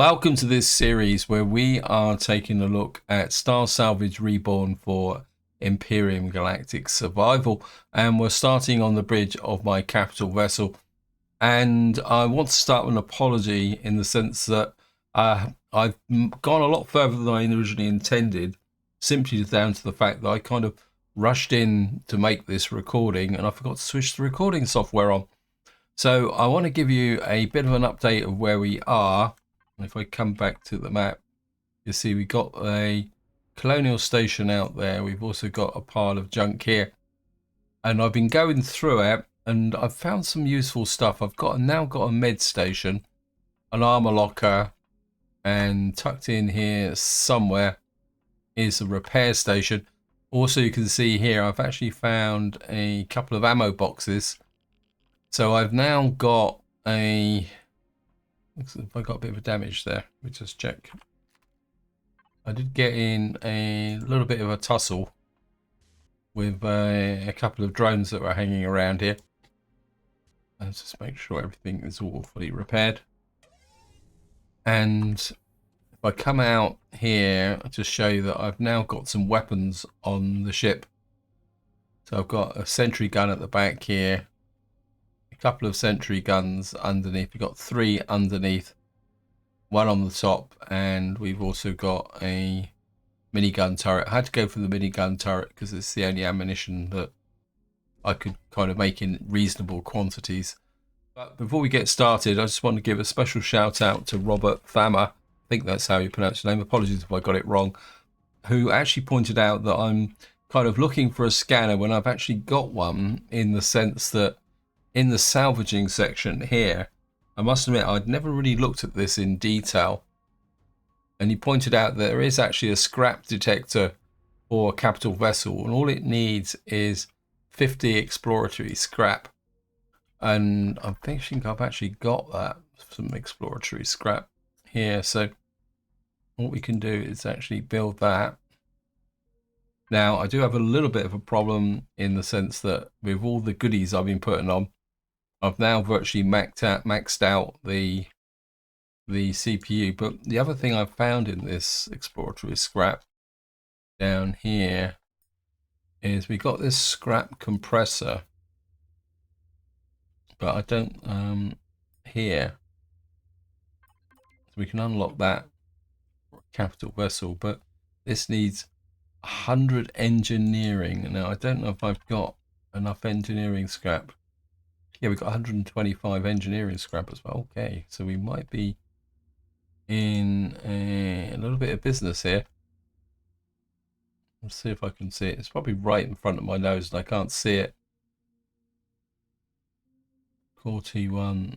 Welcome to this series where we are taking a look at Starsalvage Reborn for Empyrion Galactic Survival, and we're starting on the bridge of my capital vessel. And I want to start with an apology in the sense that I've gone a lot further than I originally intended, simply down to the fact that I kind of rushed in to make this recording and I forgot to switch the recording software on. So I want to give you a bit of an update of where we are. If I come back to the map, you see we got a colonial station out there. We've also got a pile of junk here, and I've been going through it and I've found some useful stuff. I've now got a med station, an armor locker, and tucked in here somewhere is a repair station. Also, you can see here I've actually found a couple of ammo boxes. So I've now got a... If I got a bit of damage there, let me just check. I did get in a little bit of a tussle with a couple of drones that were hanging around here. Let's just make sure everything is all fully repaired. And if I come out here, I'll just show you that I've now got some weapons on the ship. So I've got a sentry gun at the back here. Couple of sentry guns underneath. We've got 3 underneath, 1 on the top, and we've also got a minigun turret. I had to go for the minigun turret because it's the only ammunition that I could kind of make in reasonable quantities. But before we get started, I just want to give a special shout out to Robert Thammer, I think that's how you pronounce your name, apologies if I got it wrong, who actually pointed out that I'm kind of looking for a scanner when I've actually got one, in the sense that in the salvaging section here, I must admit I'd never really looked at this in detail, and he pointed out that there is actually a scrap detector for a capital vessel, and all it needs is 50 exploratory scrap. And I'm thinking I've actually got that, some exploratory scrap here. So what we can do is actually build that. Now I do have a little bit of a problem in the sense that with all the goodies I've been putting on, I've now virtually maxed out the CPU. But the other thing I've found in this exploratory scrap down here is we got this scrap compressor, but I don't here. So we can unlock that for a capital vessel, but this needs 100 engineering. Now I don't know if I've got enough engineering scrap. Yeah, we've got 125 engineering scrap as well. Okay, so we might be in a little bit of business here. Let's see if I can see it. It's probably right in front of my nose and I can't see it. Core T1.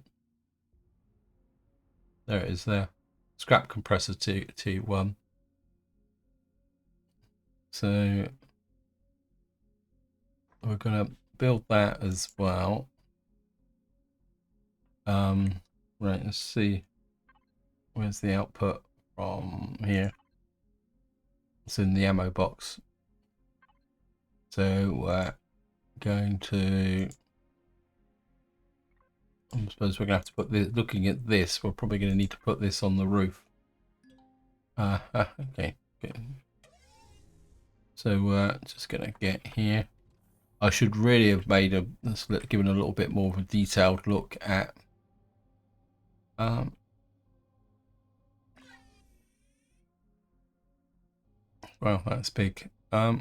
There it is there. Scrap compressor T1. So we're going to build that as well. Right, let's see, where's the output from here? It's in the ammo box. So we're going to, I suppose we're gonna have to put this, looking at this, we're probably going to need to put this on the roof. Okay, good. So just gonna get here. I should really have made given a little bit more of a detailed look at well, that's big. I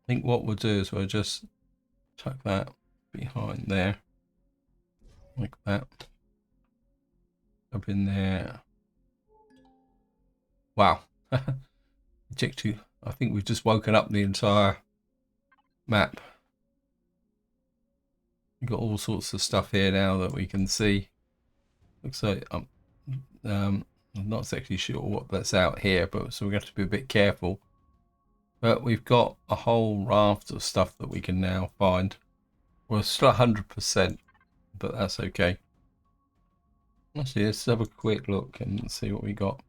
think what we'll do is we'll just tuck that behind there, like that, up in there. Wow. Ejectu. I think we've just woken up the entire map. We've got all sorts of stuff here now that we can see. Looks like I'm not actually sure what that's out here, but so we're going to have to be a bit careful. But we've got a whole raft of stuff that we can now find. We're still 100%, but that's okay. Actually, let's have a quick look and see what we got.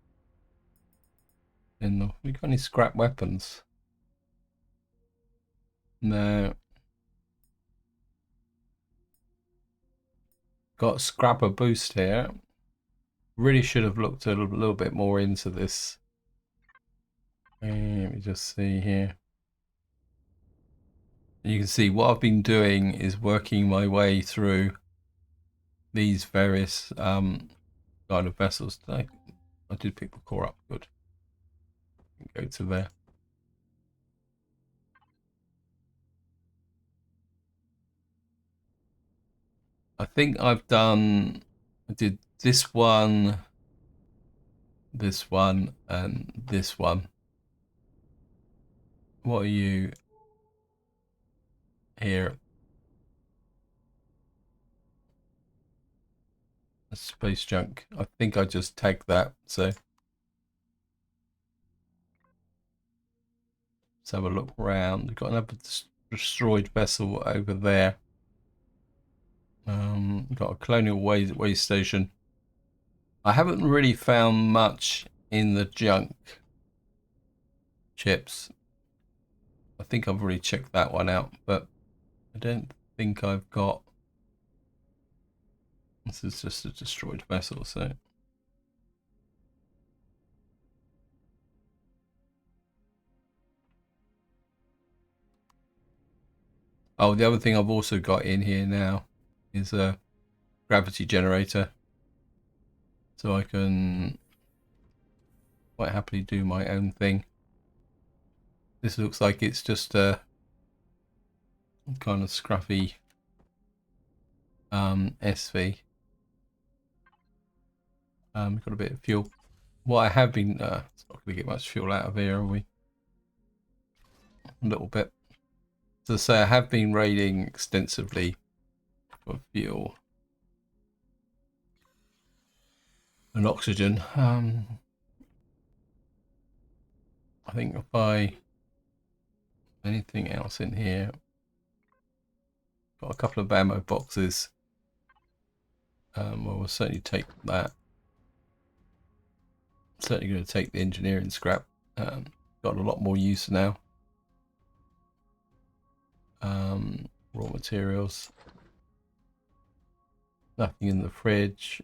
We got any scrap weapons? No. Got scrapper boost here. Really should have looked a little bit more into this. Let me just see here. You can see what I've been doing is working my way through these various kind of vessels. I did pick the core up. Good. Go to there. I think I did this one, and this one. What are you here? Space junk. I think I just tagged that, so let's have a look around. We've got another destroyed vessel over there. We've got a colonial way station. I haven't really found much in the junk chips. I think I've already checked that one out, but I don't think I've got. This is just a destroyed vessel, so. Oh, the other thing I've also got in here now is a gravity generator. So I can quite happily do my own thing. This looks like it's just a kind of scruffy SV. Got a bit of fuel. What I have been, it's not going to get much fuel out of here, are we? A little bit. As I say, I have been raiding extensively for fuel and oxygen. I think if anything else in here, got a couple of ammo boxes. Well, we'll certainly take that. Certainly going to take the engineering scrap. Got a lot more use now. Raw materials. Nothing in the fridge.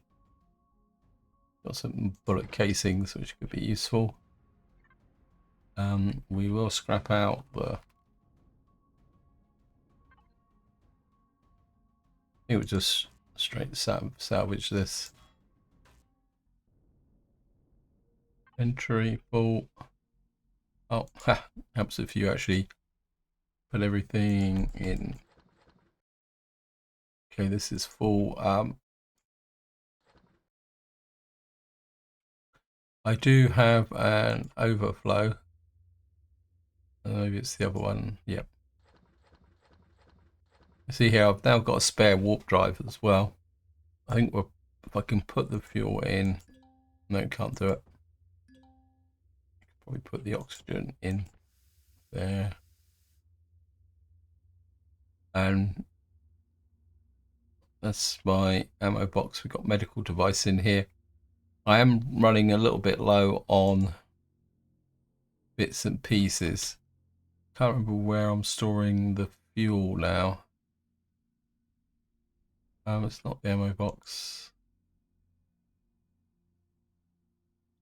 Got some bullet casings which could be useful. We will scrap out the. It would just straight salvage this. Inventory full. Oh, helps if you actually put everything in. Okay, this is full. I do have an overflow. Maybe it's the other one. Yep. See here, I've now got a spare warp drive as well. I think if I can put the fuel in. No, can't do it. Probably put the oxygen in there. And that's my ammo box. We've got medical device in here. I am running a little bit low on bits and pieces. Can't remember where I'm storing the fuel now. It's not the ammo box.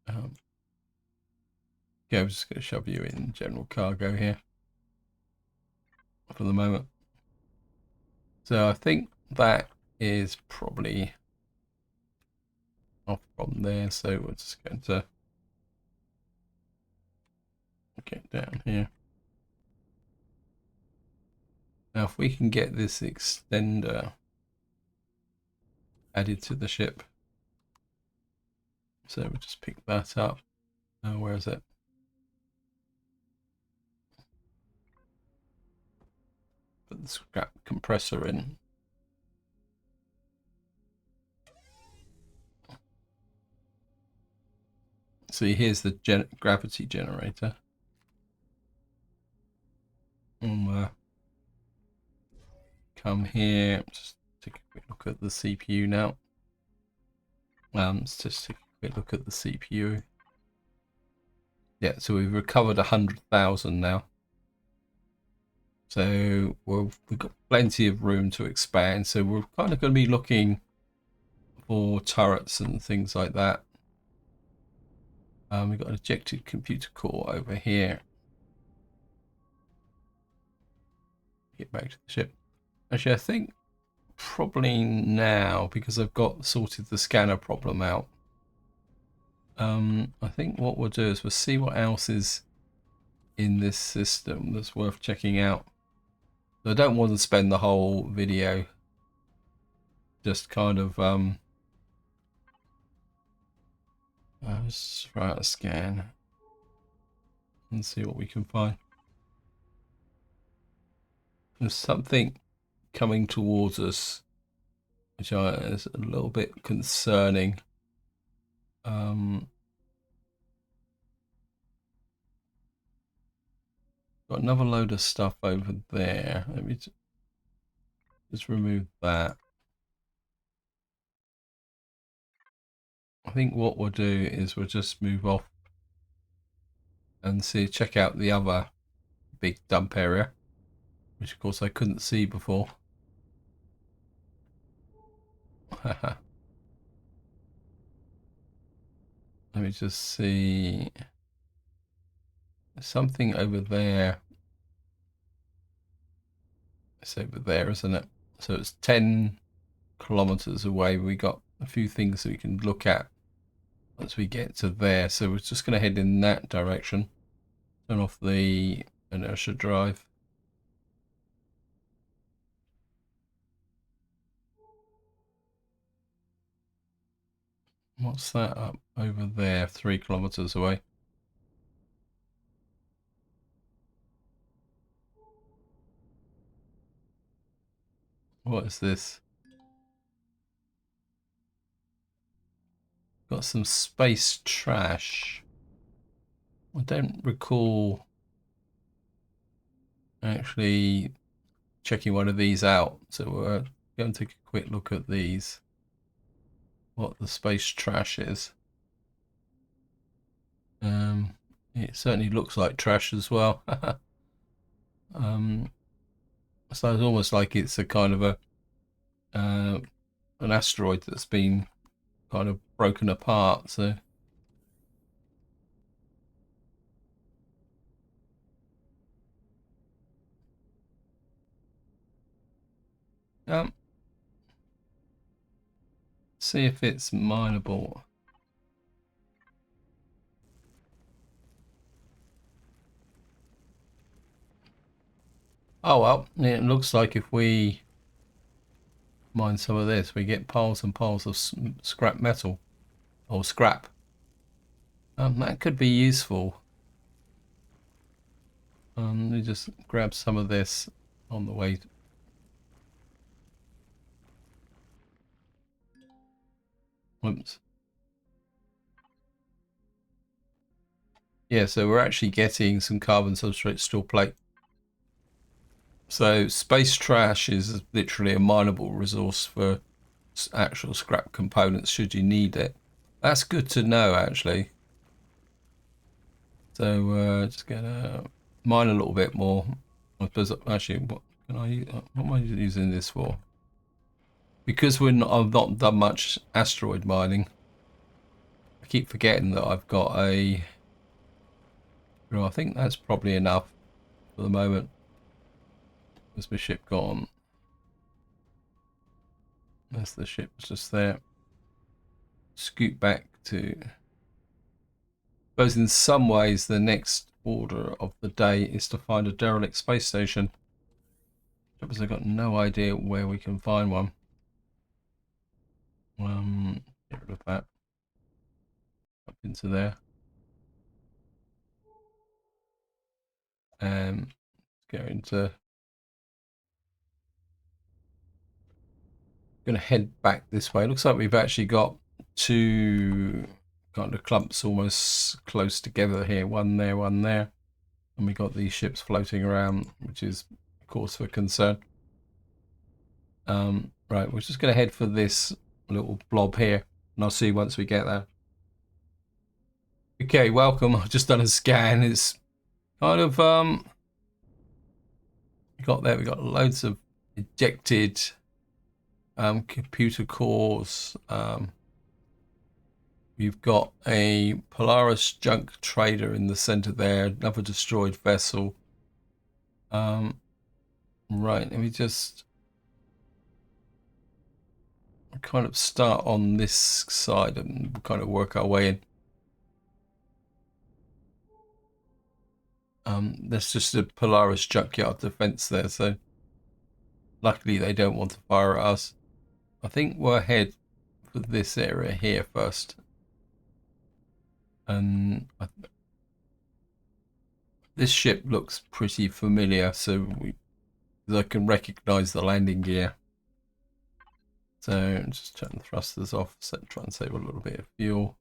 Yeah, I'm just going to shove you in general cargo here for the moment. So I think that is probably off from there. So we're just going to get down here. Now, if we can get this extender added to the ship. So we'll just pick that up. Where is it? Put the scrap compressor in. See, here's the gravity generator. Come here. Just take a quick look at the CPU now. Let's just take a quick look at the CPU. Yeah, so we've recovered 100,000 now. So we've got plenty of room to expand. So we're kind of going to be looking for turrets and things like that. We've got an ejected computer core over here. Get back to the ship. Actually, I think probably now, because I've got sorted the scanner problem out, I think what we'll do is we'll see what else is in this system that's worth checking out. I don't want to spend the whole video just kind of let's try out a scan and see what we can find. There's something coming towards us which is a little bit concerning. Got another load of stuff over there. Let me just remove that. I think what we'll do is we'll just move off and check out the other big dump area, which of course I couldn't see before. Let me just see. There's something over there. It's over there, isn't it? So it's 10 kilometers away. We got a few things that we can look at once we get to there. So we're just going to head in that direction. Turn off the inertia drive. What's that up over there? 3 kilometers away. What is this? Got some space trash. I don't recall actually checking one of these out. So we're going to take a quick look at these. What the space trash is. It certainly looks like trash as well. So it's almost like it's a kind of an asteroid that's been kind of broken apart. So see if it's mineable. Oh well, it looks like if we mine some of this, we get piles and piles of scrap metal or scrap. That could be useful. Let me just grab some of this on the way. Whoops. Yeah, so we're actually getting some carbon substrate steel plate. So space trash is literally a mineable resource for actual scrap components should you need it. That's good to know, actually. So just gonna mine a little bit more. I suppose actually, what am I using this for? Because I've not done much asteroid mining. I keep forgetting that I've got a. Well, I think that's probably enough for the moment. Where's my ship gone? There's the ship just there. Scoot back to. I suppose in some ways the next order of the day is to find a derelict space station. Because I've got no idea where we can find one. Get rid of that. Up into there. Go into. Going to head back this way. Looks like we've actually got two kind of clumps almost close together here. One there, one there. And we got these ships floating around, which is of course for concern. Right, we're just going to head for this little blob here, and I'll see you once we get there. Okay, welcome. I've just done a scan. It's kind of we got loads of ejected computer cores. You've got a Polaris junk trader in the center there, another destroyed vessel. Right, let me just kind of start on this side and kind of work our way in. There's just a Polaris junkyard defense there, so luckily they don't want to fire at us. I think we'll head for this area here first. And this ship looks pretty familiar, so I can recognize the landing gear. So just turn the thrusters off, so try and save a little bit of fuel.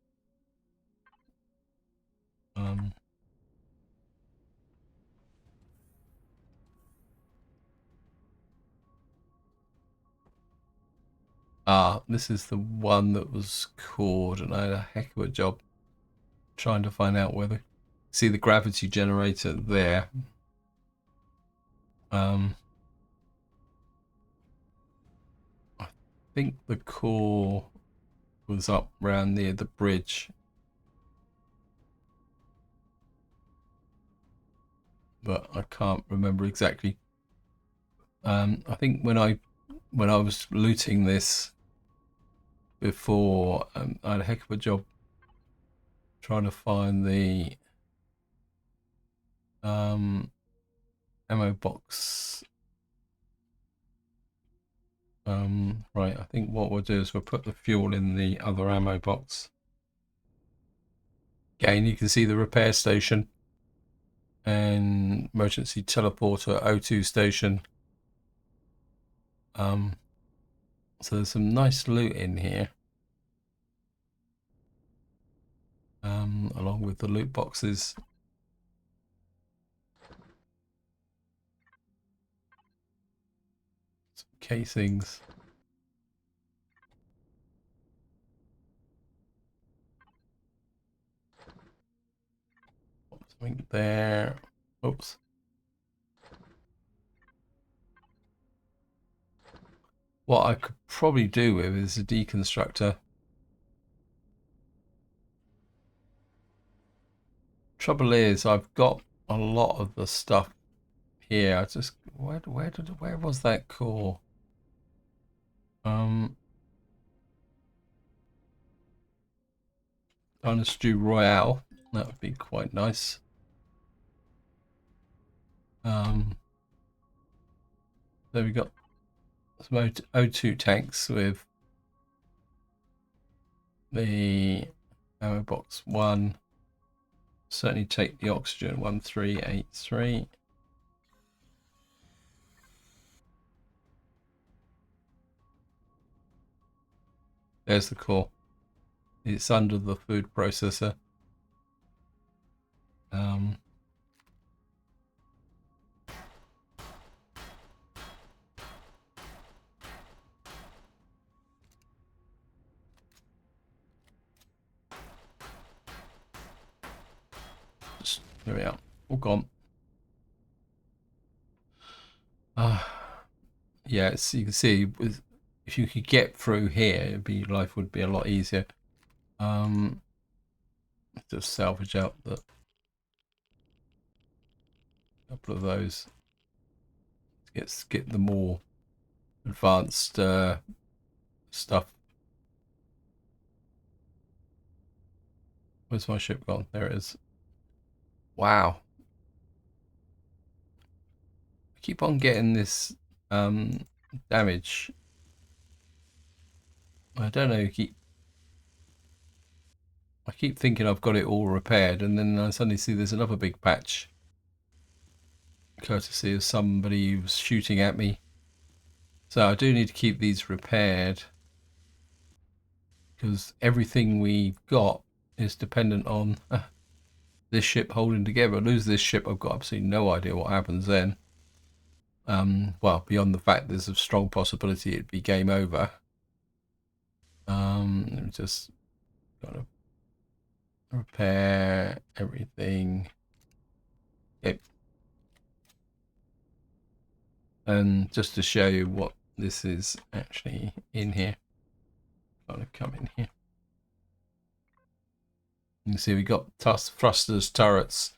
This is the one that was cored, and I had a heck of a job trying to find out whether. See the gravity generator there. I think the core was up around near the bridge, but I can't remember exactly. I think when I was looting this before, I had a heck of a job trying to find the ammo box. Right, I think what we'll do is we'll put the fuel in the other ammo box. Again, you can see the repair station and emergency teleporter O2 station. So there's some nice loot in here, along with the loot boxes. Some casings. Something there. Oops. What I could probably do with is a deconstructor. Trouble is, I've got a lot of the stuff here. I just where was that core? On a stew royale, that would be quite nice. So we got some O2 tanks with the ammo box 1. Certainly take the oxygen 1383. There's the core. It's under the food processor. There we are. All gone. Yeah, you can see if you could get through here, life would be a lot easier. Just salvage out the couple of those. Get the more advanced stuff. Where's my ship gone? There it is. Wow. I keep on getting this damage. I don't know. I keep thinking I've got it all repaired, and then I suddenly see there's another big patch, courtesy of somebody who's shooting at me. So I do need to keep these repaired, because everything we've got is dependent on this ship holding together. I lose this ship, I've got absolutely no idea what happens then. Well, beyond the fact there's a strong possibility it'd be game over. Just gotta repair everything. Yep. And just to show you what this is actually in here. Kind of come in here. You can see we got thrusters, turrets,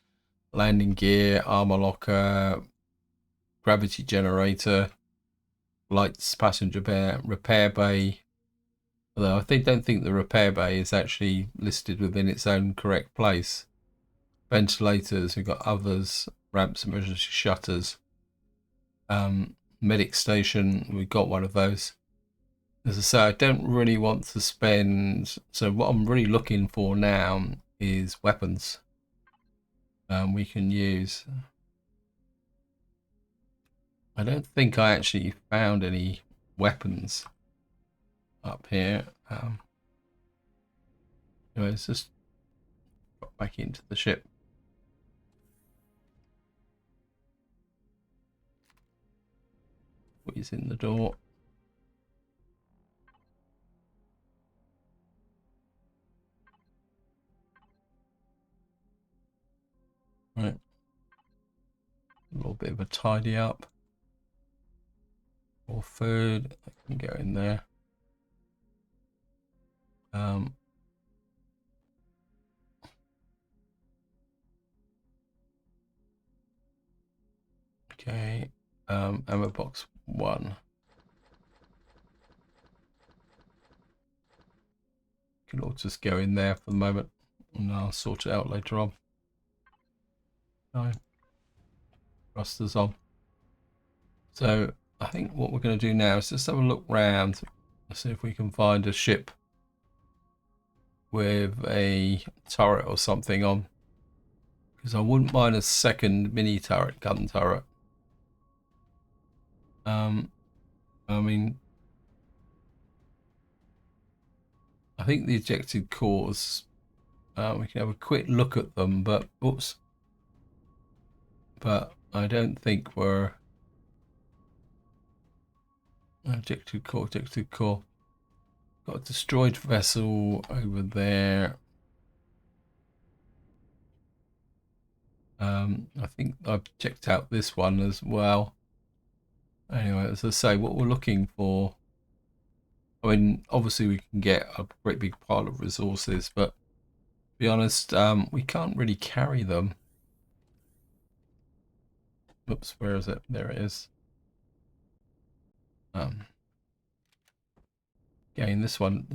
landing gear, armor locker, gravity generator, lights, passenger repair bay. Although I don't think the repair bay is actually listed within its own correct place. Ventilators, we've got others, ramps, emergency shutters. Medic station, we've got one of those. As I say, I don't really want to spend, so what I'm really looking for now is weapons we can use. I don't think I actually found any weapons up here. Anyway, let's just drop back into the ship. Squeeze in the door. Right. A little bit of a tidy up. More food. I can go in there. Okay. Ammo box 1. Can all just go in there for the moment, and I'll sort it out later on. Fine. Thrusters on. So I think what we're going to do now is just have a look round, see if we can find a ship with a turret or something on, because I wouldn't mind a second mini turret, gun turret. I mean, I think the ejected cores, we can have a quick look at them, but oops, but I don't think we're ejected core. Got a destroyed vessel over there. I think I've checked out this one as well. Anyway, as I say, what we're looking for, I mean, obviously we can get a great big pile of resources, but to be honest, we can't really carry them. Oops, where is it? There it is. Again, this one,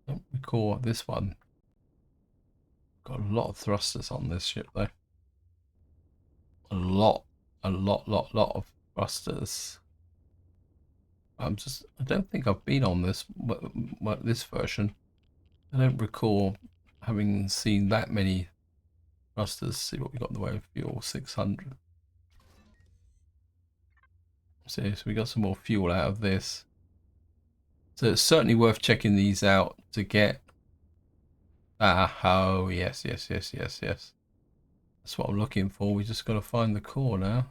don't recall this one. Got a lot of thrusters on this ship though. A lot of thrusters. I don't think I've been on this version. I don't recall having seen that many thrusters. See what we got in the way of fuel, 600. So we got some more fuel out of this. So it's certainly worth checking these out to get. Oh yes. That's what I'm looking for. We just got to find the core now.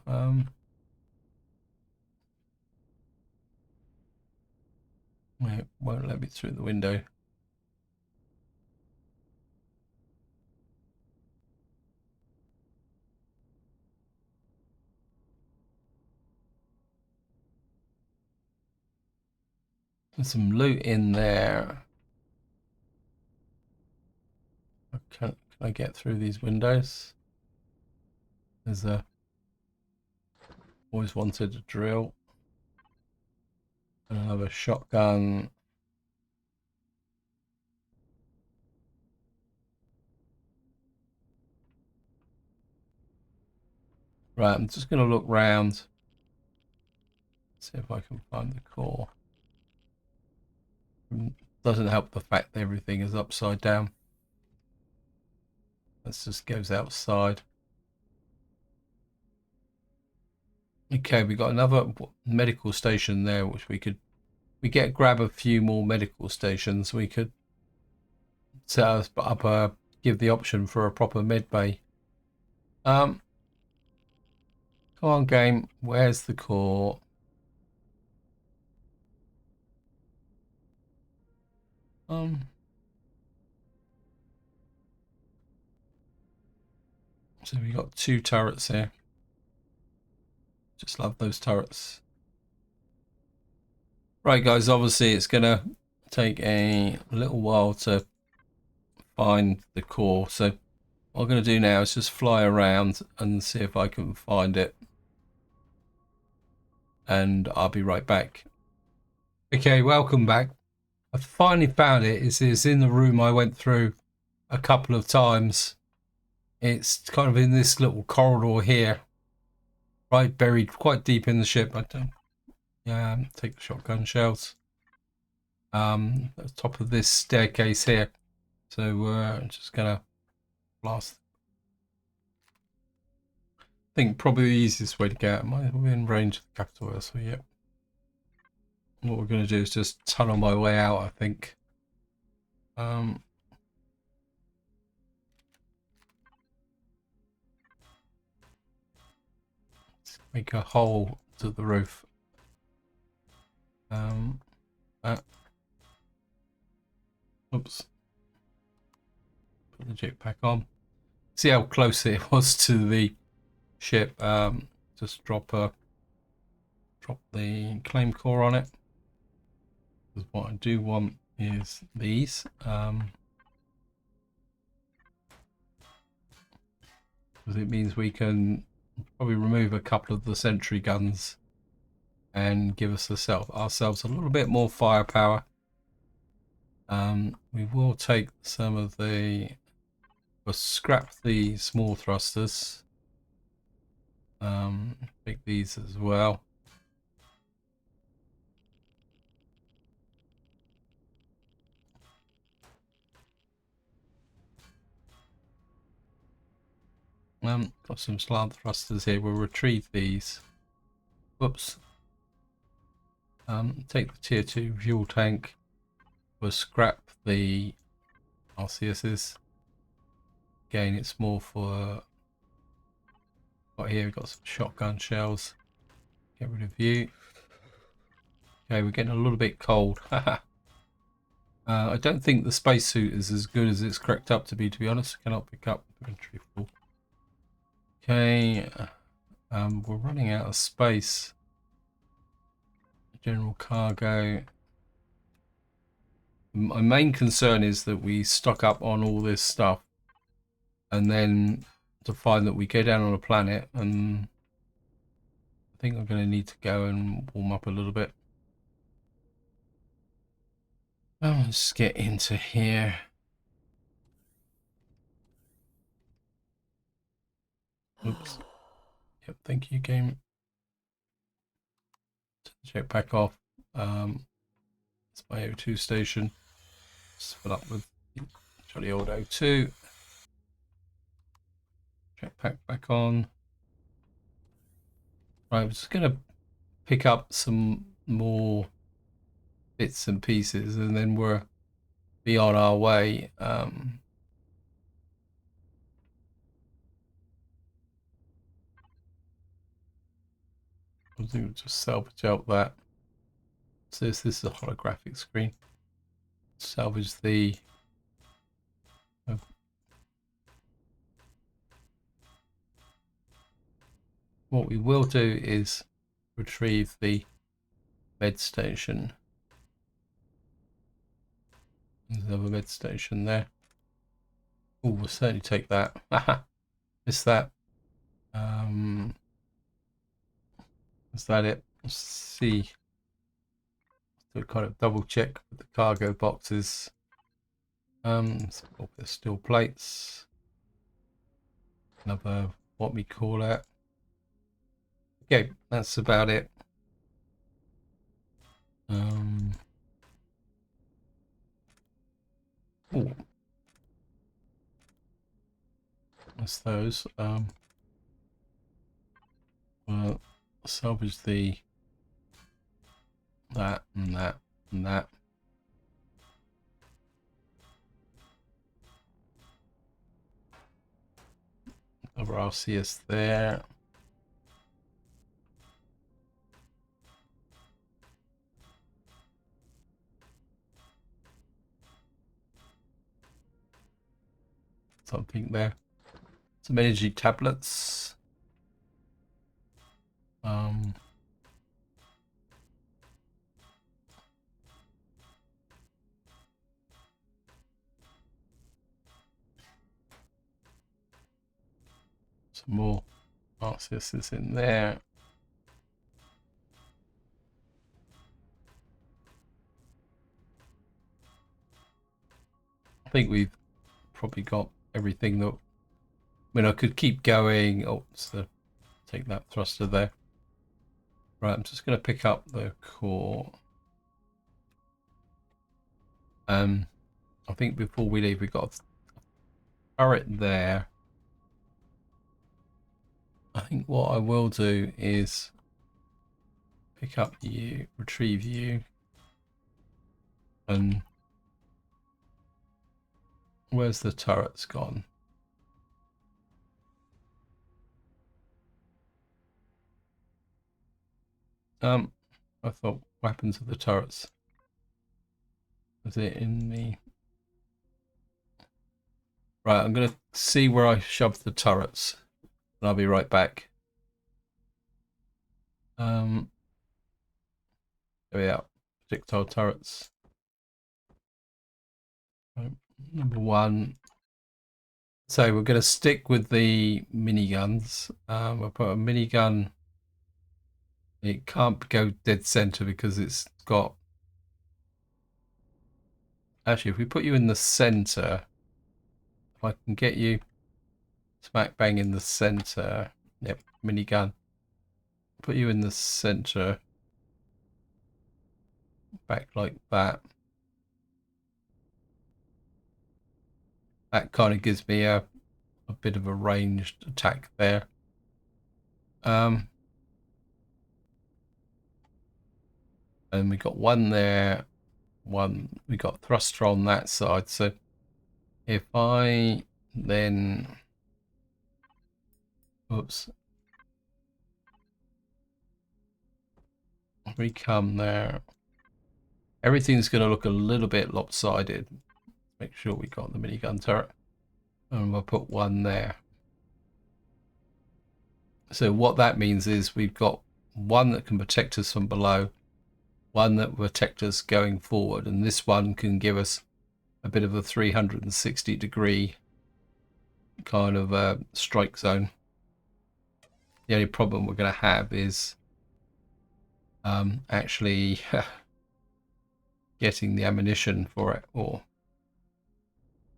It won't let me through the window. There's some loot in there. Can I get through these windows? There's a always wanted a drill. And I have a shotgun. Right, I'm just going to look round. See if I can find the core. Doesn't help the fact that everything is upside down. This just goes outside. Okay, we got another medical station there, which we grab a few more medical stations. We could set us up give the option for a proper med bay. Come on, game. Where's the core? So we got 2 turrets here. Just love those turrets. Right, guys, obviously it's going to take a little while to find the core. So what I'm going to do now is just fly around and see if I can find it. And I'll be right back. Okay, welcome back. I finally found it. It's in the room I went through a couple of times. It's kind of in this little corridor here. Right, buried quite deep in the ship. I don't take the shotgun shells. At the top of this staircase here. So I'm just gonna blast. I think probably the easiest way to get out. We're in range of the capital, so yep. What we're gonna do is just tunnel my way out, I think. Let's make a hole to the roof. Oops. Put the jetpack on. See how close it was to the ship. Just drop the claim core on it. Because what I do want is these. Because it means we can probably remove a couple of the sentry guns and give us ourselves a little bit more firepower. We will take some of we'll scrap the small thrusters. Pick these as well. Got some slant thrusters here. We'll retrieve these. Whoops. Take the tier 2 fuel tank. We'll scrap the RCSs. Again, it's more for. Right here, we've got some shotgun shells. Get rid of you. Okay, we're getting a little bit cold. I don't think the spacesuit is as good as it's cracked up to be honest. I cannot pick up inventory full. Okay, we're running out of space. General cargo. My main concern is that we stock up on all this stuff and then to find that we go down on a planet, and I think I'm going to need to go and warm up a little bit. Let's get into here. Oops. Yep, thank you, game. Check back off. It's my O2 station. Just fill up with jolly old O2. Jetpack back on. Right, I'm just going to pick up some more bits and pieces, and then we'll be on our way. I think we'll just salvage out that. So this is a holographic screen. Salvage the what we will do is retrieve the med station. There's another med station there. Oh, we'll certainly take that. Missed that. Is that it? Let's see. So kind of double check with the cargo boxes. There's steel plates. Another what we call it. Okay, that's about it. Ooh. That's those. Well, salvage that and that and that. Over RCS there. Something there. Some energy tablets. some more RCSs in there. I think we've probably got everything that... I mean, I could keep going. Oh, so take that thruster there. Right, I'm just going to pick up the core. I think before we leave, we've got a turret there. I think what I will do is pick up you, retrieve you, and where's the turrets gone? I thought weapons of the turrets. Was it in the... Right, I'm going to see where I shoved the turrets, and I'll be right back. There we are. Projectile turrets. Right, number one. So we're going to stick with the miniguns. We'll put a minigun. It can't go dead center because it's got... Actually, if we put you in the center, if I can get you smack bang in the center. Yep, minigun. Put you in the center. Back like that. That kind of gives me a bit of a ranged attack there. And we got one there, one, we got thruster on that side. So if I then, oops, we come there, everything's going to look a little bit lopsided. Make sure we got the minigun turret, and we'll put one there. So what that means is we've got one that can protect us from below, one that will protect us going forward, and this one can give us a bit of a 360-degree kind of strike zone. The only problem we're going to have is actually getting the ammunition for it. Or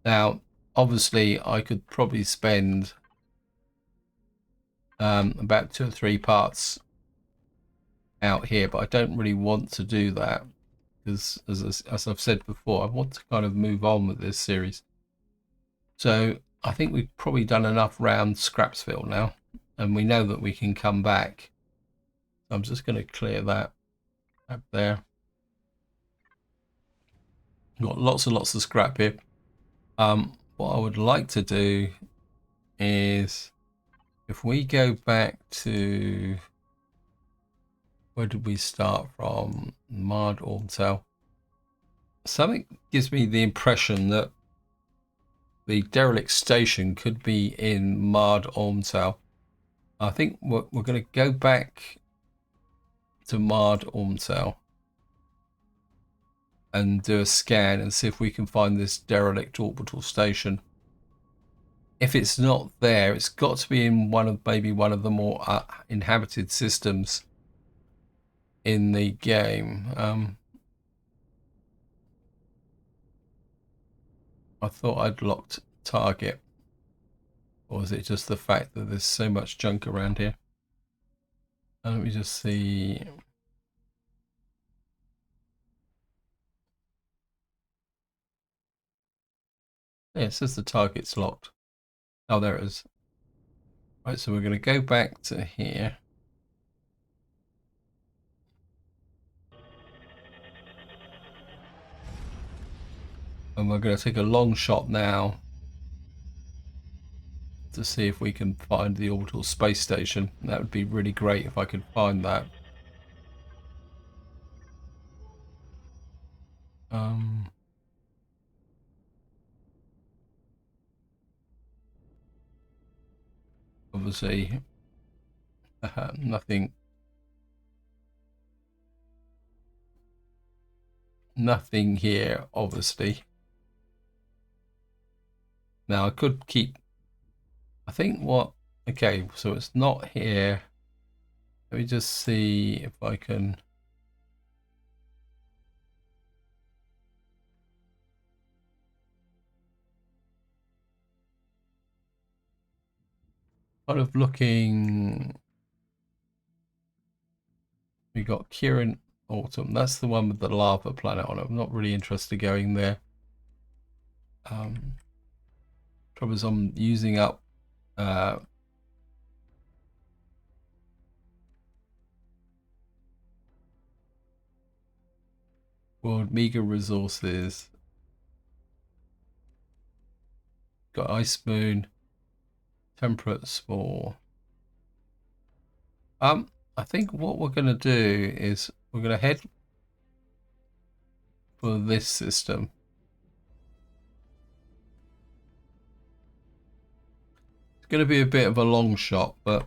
now, obviously, I could probably spend about 2 or 3 parts out here, but I don't really want to do that because, as I've said before, I want to kind of move on with this series. So I think we've probably done enough round Scrapsville now, and we know that we can come back. So I'm just going to clear that up there. Got lots and lots of scrap here. What I would like to do is, if we go back to, where did we start from? Mard Ormtail. Something gives me the impression that the derelict station could be in Mard Ormtail. I think we're going to go back to Mard Ormtail and do a scan and see if we can find this derelict orbital station. If it's not there, it's got to be in maybe one of the more inhabited systems in the game. I thought I'd locked target, or is it just the fact that there's so much junk around here? Let me just see. Yeah, it says the target's locked. Oh, there it is. Right, so we're going to go back to here. And we're going to take a long shot now to see if we can find the orbital space station. That would be really great if I could find that. Obviously, nothing here, obviously. Now I could keep, I think what, Okay, so it's not here. Let me just see if I can. Kind of looking. We got Kieran Autumn. That's the one with the lava planet on it. I'm not really interested in going there. Trouble is I'm using up world meager resources. Got Ice Moon, Temperate Spore. I think what we're gonna do is we're gonna head for this system. It's gonna be a bit of a long shot, but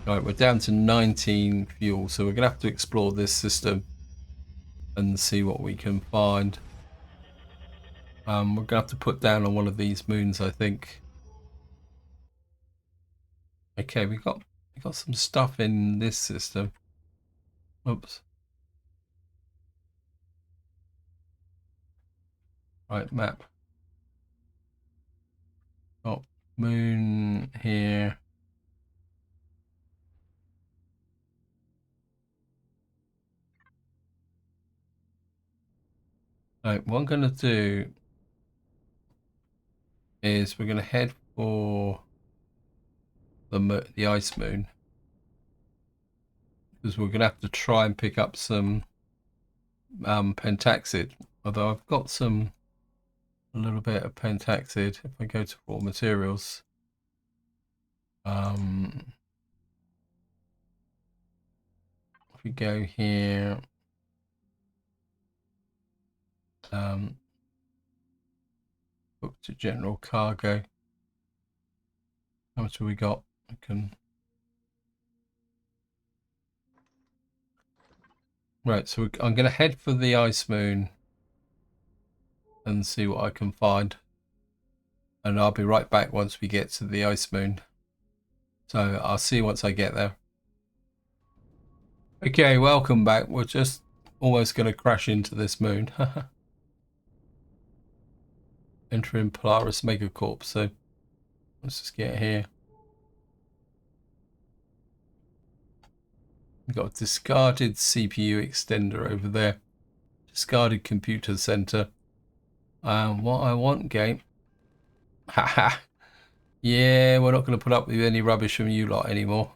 right, we're down to 19 fuel, so we're gonna have to explore this system and see what we can find. We're gonna have to put down on one of these moons, I think. Okay, we got some stuff in this system. Oops. Right, map. Oh, moon here. Right, what I'm gonna do is we're gonna head for the ice moon, because we're gonna have to try and pick up some pentaxid. Although I've got a little bit of pentaxid. If I go to raw materials, if we go here, book to general cargo. How much have we got? I can. Right, so I'm going to head for the ice moon and see what I can find. And I'll be right back once we get to the ice moon. So I'll see you once I get there. Okay, welcome back. We're just almost going to crash into this moon. Entering Polaris Megacorp. So let's just get here. We've got a discarded CPU extender over there. Discarded computer center. What I want, game. Haha. Yeah, we're not going to put up with any rubbish from you lot anymore.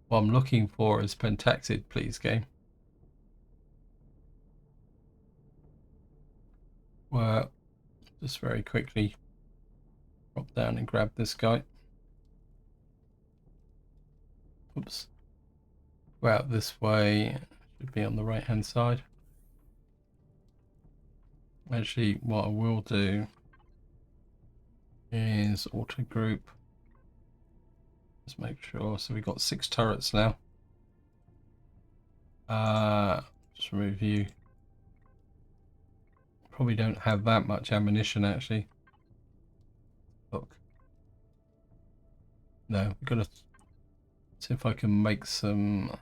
What I'm looking for is pentaxid, please, game. Well, just very quickly drop down and grab this guy. Oops. Go out this way. Should be on the right hand side. Actually, what I will do is auto group. Let's make sure. So we've got 6 turrets now. Just review. Probably don't have that much ammunition actually. Look. No, we've got to see if I can make some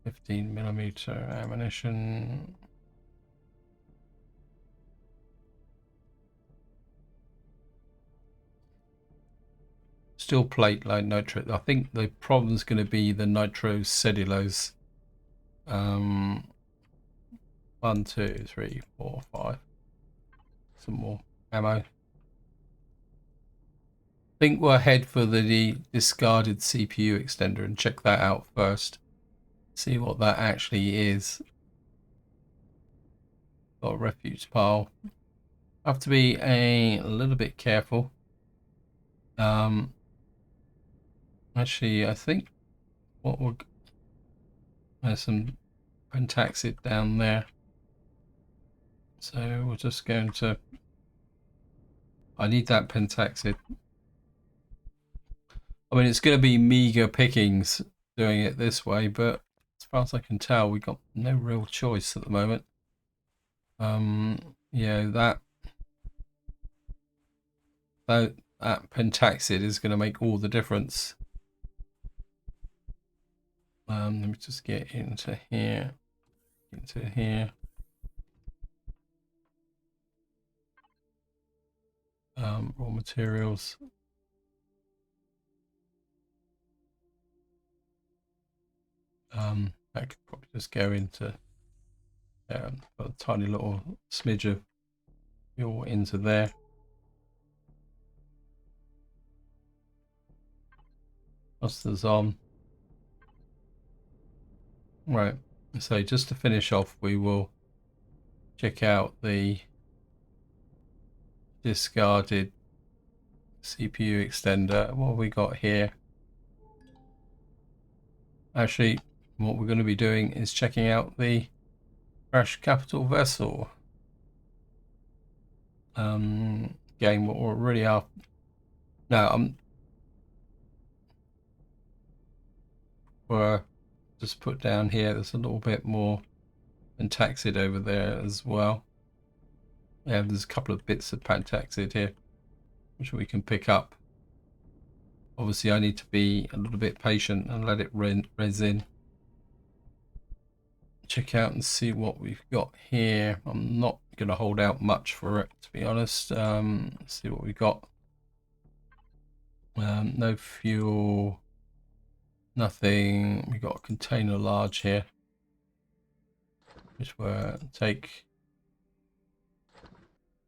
15mm ammunition. Steel plate like nitro. I think the problem is going to be the nitrocellulose. 1, 2, 3, 4, 5. Some more ammo. I think we'll head for the discarded CPU extender and check that out first. See what that actually is. Got a refuse pile. Have to be a little bit careful. Actually, I think there's some pentaxid down there. So we're just going to. I need that pentaxid. I mean, it's going to be meager pickings doing it this way, but as far as I can tell, we got no real choice at the moment. Yeah, that pentaxid is going to make all the difference. Let me just get into here, raw materials. I could probably just go into a tiny little smidge of fuel into there. Clusters on. Right, so just to finish off, we will check out the discarded CPU extender. What have we got here? Actually, what we're going to be doing is checking out the crash capital vessel. Again, what we're really are now. We're just put down here. There's a little bit more pentaxid over there as well. Yeah, there's a couple of bits of pentaxid here, which we can pick up. Obviously, I need to be a little bit patient and let it res in. Check out and see what we've got here. I'm not going to hold out much for it, to be honest. Let's see what we got. No fuel, nothing. We got a container large here, which we'll take.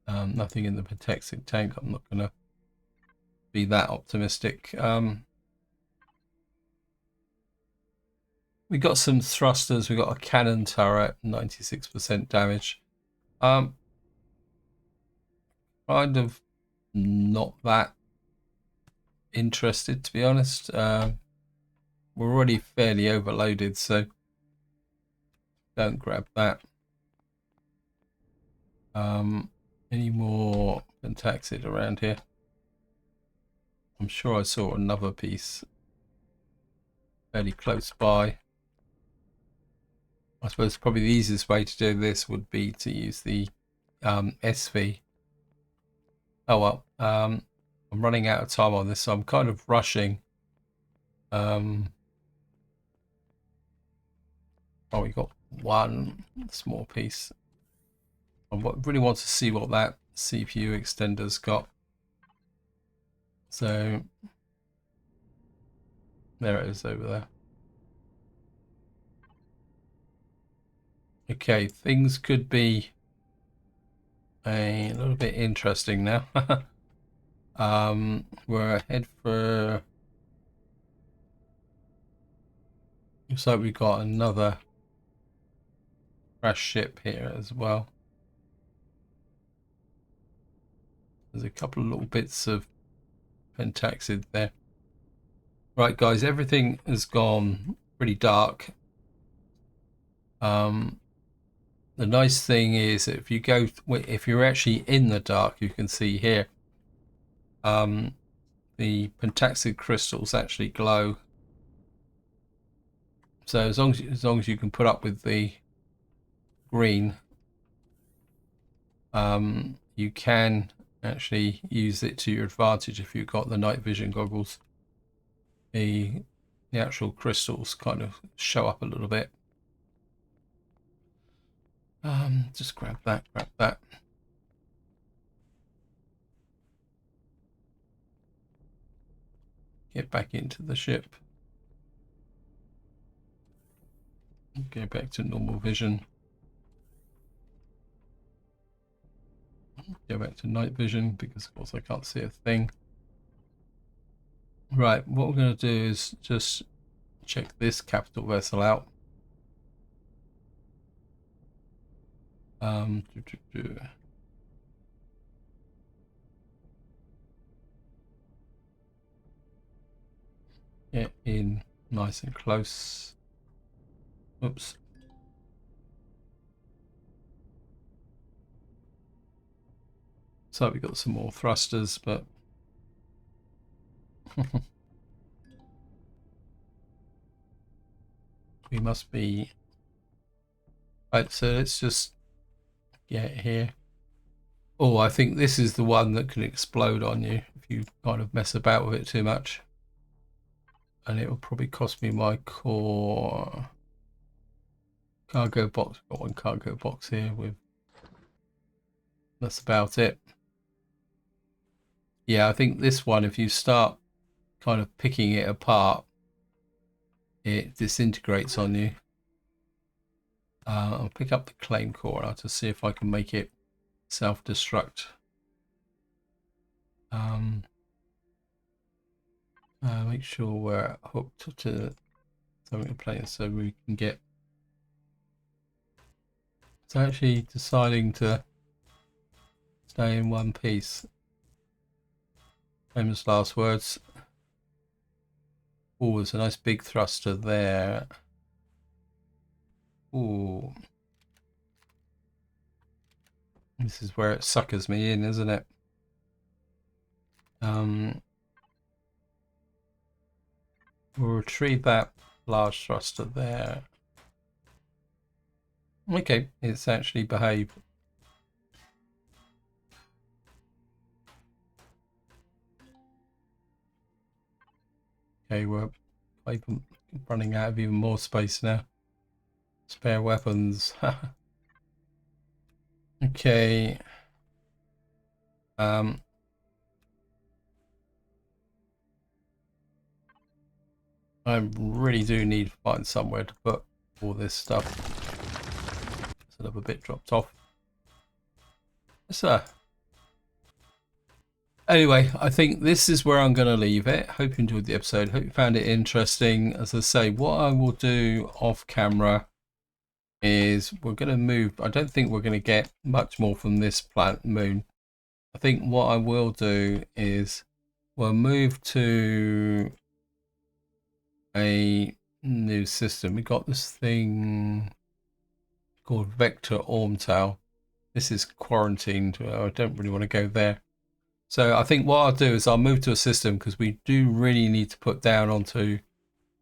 Nothing in the pentaxid tank. I'm not going to be that optimistic. We got some thrusters. We got a cannon turret, 96% damage. Kind of not that interested, to be honest. We're already fairly overloaded, so don't grab that. Any more pentaxid around here? I'm sure I saw another piece fairly close by. I suppose probably the easiest way to do this would be to use the SV. Oh well, I'm running out of time on this, so I'm kind of rushing. Oh, we got one small piece. I really want to see what that CPU extender's got. So there it is over there. Okay, things could be a little bit interesting now. We're ahead for. Looks like we got another crash ship here as well. There's a couple of little bits of pentaxid there. Right, guys, everything has gone pretty dark. The nice thing is that if you're actually in the dark, you can see here the pentaxid crystals actually glow. So as long as you can put up with the green, you can actually use it to your advantage if you've got the night vision goggles. The actual crystals kind of show up a little bit. Just grab that. Get back into the ship. Go back to normal vision. Go back to night vision because of course I can't see a thing. Right, what we're going to do is just check this capital vessel out. Get in nice and close. Oops. So we got some more thrusters, but We must be... Right, so let's just get here. Oh, I think this is the one that can explode on you if you kind of mess about with it too much. And it will probably cost me my core. Cargo box. Got one cargo box here with... That's about it. Yeah, I think this one, if you start kind of picking it apart, it disintegrates on you. I'll pick up the claim core now to see if I can make it self-destruct. Make sure we're hooked to something planet so we can get... It's actually deciding to stay in one piece. Famous last words. Oh, there's a nice big thruster there. Ooh. This is where it suckers me in, isn't it? We'll retrieve that large thruster there. Okay, it's actually behaved. Okay, we're running out of even more space now. Spare weapons. Okay. I really do need to find somewhere to put all this stuff. It's a little bit dropped off. So, anyway, I think this is where I'm going to leave it. Hope you enjoyed the episode. Hope you found it interesting. As I say, what I will do off camera is we're going to move. I don't think we're going to get much more from this planet moon. I think what I will do is we'll move to a new system. We got this thing called Vector Ormtail. This is quarantined. I don't really want to go there. So I think what I'll do is I'll move to a system because we do really need to put down onto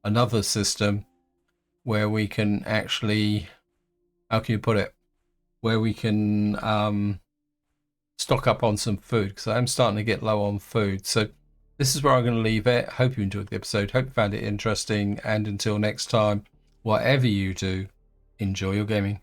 another system where we can actually, how can you put it, where we can stock up on some food, because I'm starting to get low on food. So this is where I'm going to leave it. Hope you enjoyed the episode. Hope you found it interesting. And until next time, whatever you do, enjoy your gaming.